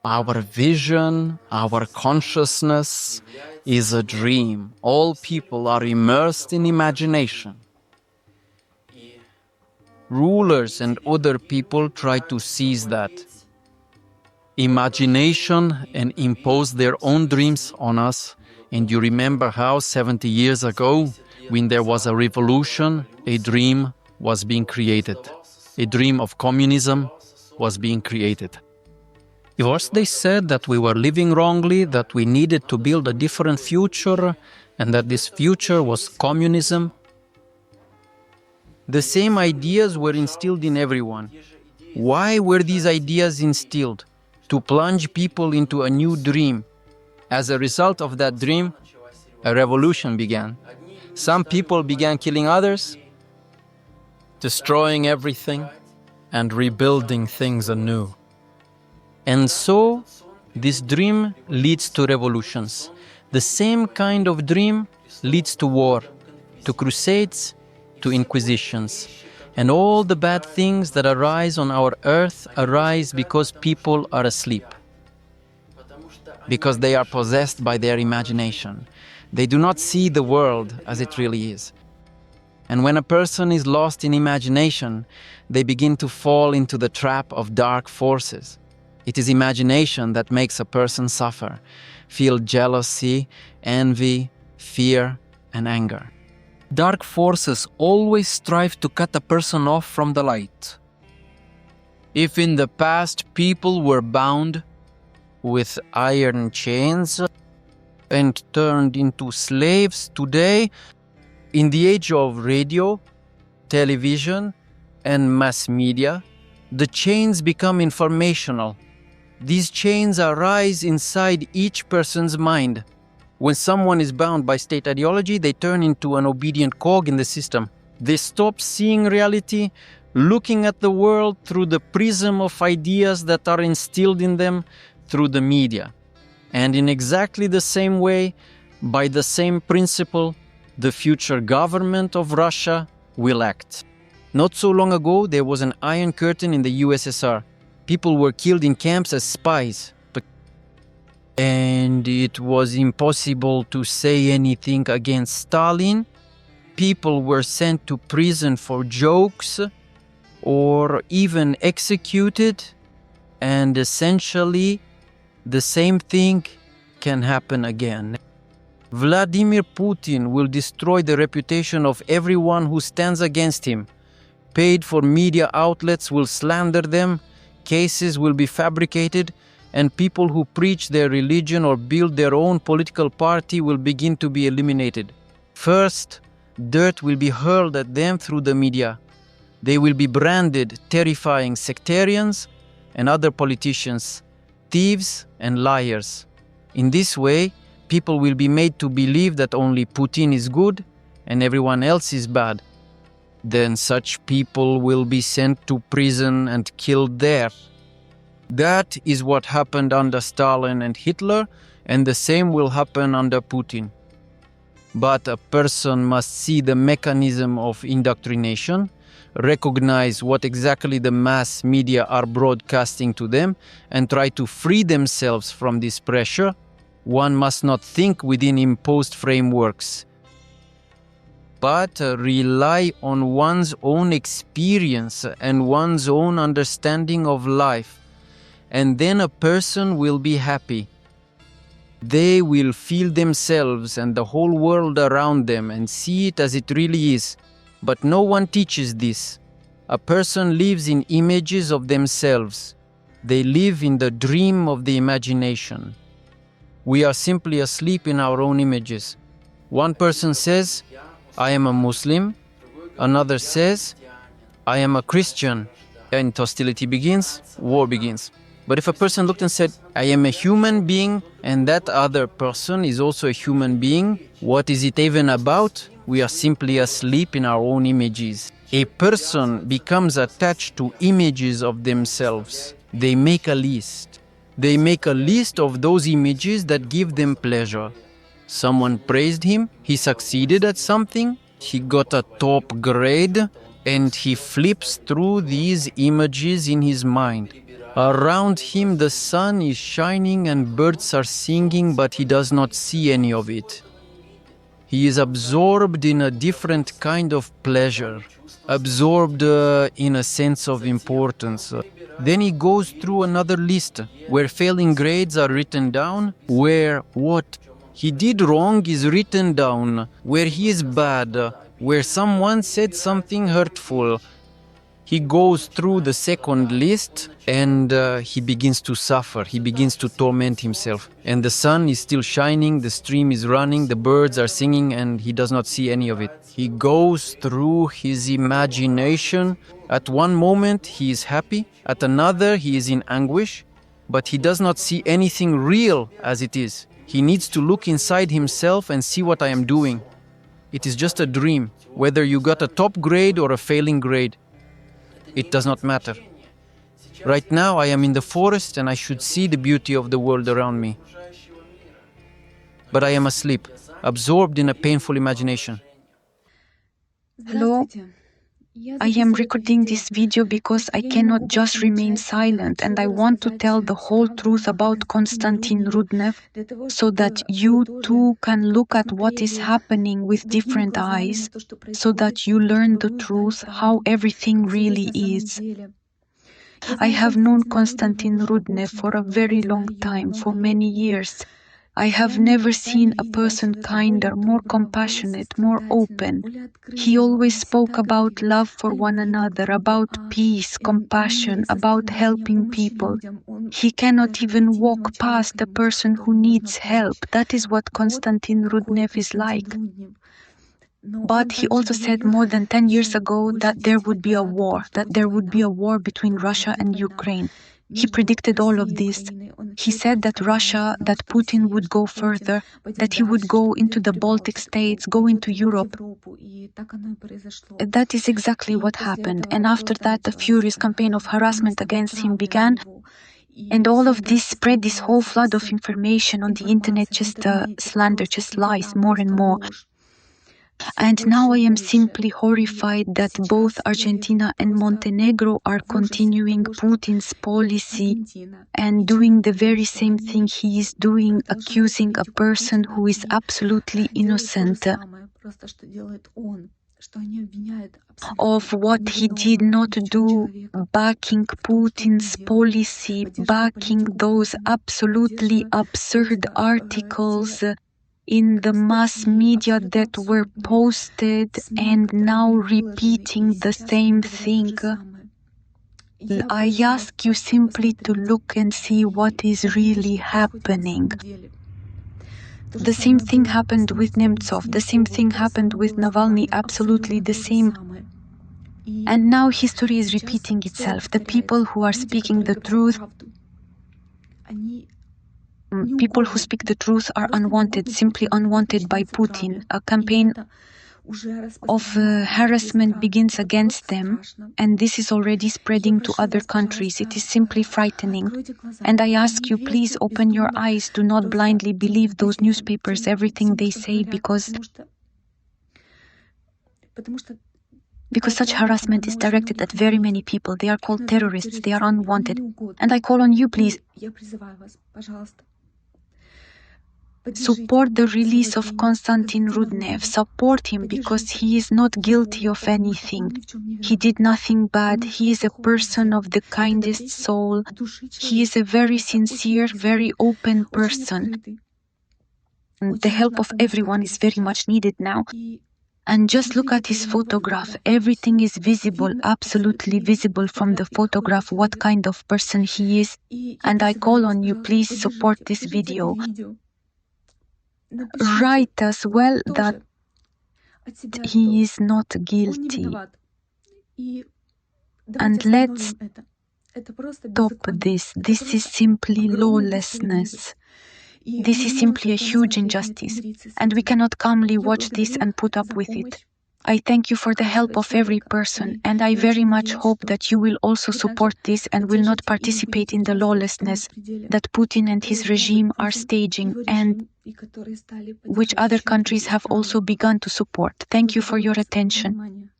Our vision, our consciousness is a dream. All people are immersed in imagination. Rulers and other people try to seize that imagination and impose their own dreams on us. And you remember how 70 years ago, when there was a revolution, a dream was being created. A dream of communism was being created. First, they said that we were living wrongly, that we needed to build a different future, and that this future was communism. The same ideas were instilled in everyone. Why were these ideas instilled? To plunge people into a new dream. As a result of that dream, a revolution began. Some people began killing others, destroying everything, and rebuilding things anew. And so, this dream leads to revolutions. The same kind of dream leads to war, to crusades, to inquisitions. And all the bad things that arise on our earth arise because people are asleep. Because they are possessed by their imagination. They do not see the world as it really is. And when a person is lost in imagination, they begin to fall into the trap of dark forces. It is imagination that makes a person suffer, feel jealousy, envy, fear, and anger. Dark forces always strive to cut a person off from the light. If in the past people were bound with iron chains and turned into slaves, today, in the age of radio, television, and mass media, the chains become informational. These chains arise inside each person's mind. When someone is bound by state ideology, they turn into an obedient cog in the system. They stop seeing reality, looking at the world through the prism of ideas that are instilled in them through the media. And in exactly the same way, by the same principle, the future government of Russia will act. Not so long ago, there was an Iron Curtain in the USSR. People were killed in camps as spies. And it was impossible to say anything against Stalin. People were sent to prison for jokes or even executed. And essentially, the same thing can happen again. Vladimir Putin will destroy the reputation of everyone who stands against him. Paid for media outlets will slander them, cases will be fabricated, and people who preach their religion or build their own political party will begin to be eliminated. First, dirt will be hurled at them through the media. They will be branded terrifying sectarians and other politicians, thieves and liars. In this way, people will be made to believe that only Putin is good and everyone else is bad. Then such people will be sent to prison and killed there. That is what happened under Stalin and Hitler, and the same will happen under Putin. But a person must see the mechanism of indoctrination, recognize what exactly the mass media are broadcasting to them, and try to free themselves from this pressure. One must not think within imposed frameworks, but rely on one's own experience and one's own understanding of life. And then a person will be happy. They will feel themselves and the whole world around them and see it as it really is. But no one teaches this. A person lives in images of themselves. They live in the dream of the imagination. We are simply asleep in our own images. One person says, I am a Muslim. Another says, I am a Christian. And hostility begins, war begins. But if a person looked and said, I am a human being, and that other person is also a human being, what is it even about? We are simply asleep in our own images. A person becomes attached to images of themselves. They make a list. They make a list of those images that give them pleasure. Someone praised him, he succeeded at something, he got a top grade, and he flips through these images in his mind. Around him the sun is shining and birds are singing, but he does not see any of it. He is absorbed in a different kind of pleasure, absorbed in a sense of importance. Then he goes through another list where failing grades are written down, where what he did wrong is written down, where he is bad, where someone said something hurtful. He goes through the second list and he begins to suffer. He begins to torment himself. And the sun is still shining, the stream is running, the birds are singing, and he does not see any of it. He goes through his imagination. At one moment he is happy, at another he is in anguish, but he does not see anything real as it is. He needs to look inside himself and see what I am doing. It is just a dream, whether you got a top grade or a failing grade. It does not matter. Right now I am in the forest and I should see the beauty of the world around me. But I am asleep, absorbed in a painful imagination. Hello, I am recording this video because I cannot just remain silent, and I want to tell the whole truth about Konstantin Rudnev so that you too can look at what is happening with different eyes, so that you learn the truth, how everything really is. I have known Konstantin Rudnev for a very long time, for many years. I have never seen a person kinder, more compassionate, more open. He always spoke about love for one another, about peace, compassion, about helping people. He cannot even walk past a person who needs help. That is what Konstantin Rudnev is like. But he also said more than 10 years ago that there would be a war, between Russia and Ukraine. He predicted all of this. He said that that Putin would go further, that he would go into the Baltic states, go into Europe. That is exactly what happened. And after that, a furious campaign of harassment against him began. And all of this spread this whole flood of information on the internet, just slander, just lies, more and more. And now I am simply horrified that both Argentina and Montenegro are continuing Putin's policy and doing the very same thing he is doing, accusing a person who is absolutely innocent of what he did not do, backing Putin's policy, backing those absolutely absurd articles in the mass media that were posted and now repeating the same thing. I ask you simply to look and see what is really happening. The same thing happened with Nemtsov, the same thing happened with Navalny, absolutely the same. And now history is repeating itself. The people who are speaking the truth, people who speak the truth are unwanted, simply unwanted by Putin. A campaign of harassment begins against them, and this is already spreading to other countries. It is simply frightening. And I ask you, please open your eyes. Do not blindly believe those newspapers, everything they say, because such harassment is directed at very many people. They are called terrorists. They are unwanted. And I call on you, please. Support the release of Konstantin Rudnev. Support him because he is not guilty of anything. He did nothing bad. He is a person of the kindest soul. He is a very sincere, very open person. The help of everyone is very much needed now. And just look at his photograph. Everything is visible, absolutely visible from the photograph, what kind of person he is. And I call on you, please support this video. Write as well that he is not guilty. And let's stop this. This is simply lawlessness. This is simply a huge injustice, and we cannot calmly watch this and put up with it. I thank you for the help of every person, and I very much hope that you will also support this and will not participate in the lawlessness that Putin and his regime are staging, and which other countries have also begun to support. Thank you for your attention.